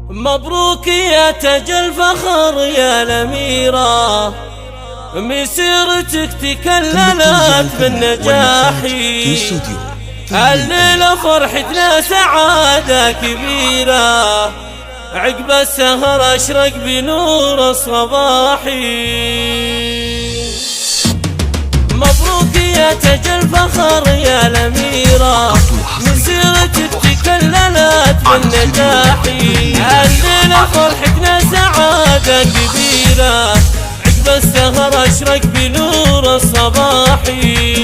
مبروك يا تاج الفخر يا الأميرة، مسيرتك تكللت بالنجاح. الليلة فرحتنا سعادة كبيرة، عقب السهر أشرق بنور الصباحي. مبروك يا تاج الفخر يا الأميرة، مسيرتك تكللت بالنجاح. الليلة فرحتنا سعادة كبيرة، عقب السهر أشرق بنور الصباحي.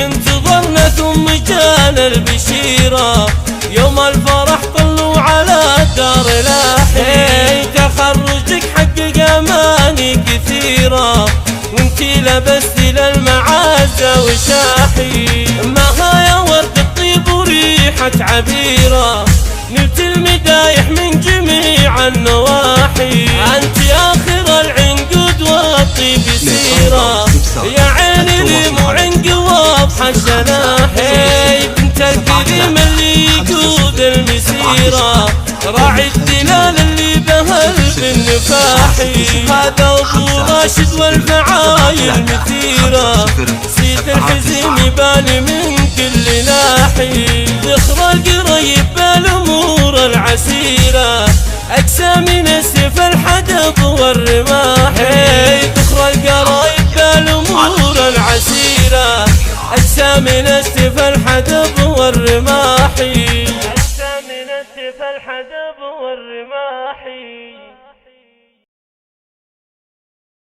انتظرنا ثم جانا البشيرة، يوم الفرح طلوا على الدار لاحي. تخرجك حقق أماني كثيرة، وانتي لبست للمعازة وشاحي. معها يا ورد الطيب وريحة عبيرة، نلت المدايح من جميع النواحي. انت آخر العنقود والطيب سيرة، يا عيني لي مو عنق واضحة الشناحي. بنت الكريم اللي يقود المسيرة، راعي الدلال اللي بهل بالنفاحي. هذا ابو راشد والفعايل مثيرة، سيد الحزين يبان من كل ناحي. ذخر القريب بالامور العسيرة، اقسى من السيف الحدب والرماح. ذخر القرايب بالامور العسيرة، اقسى من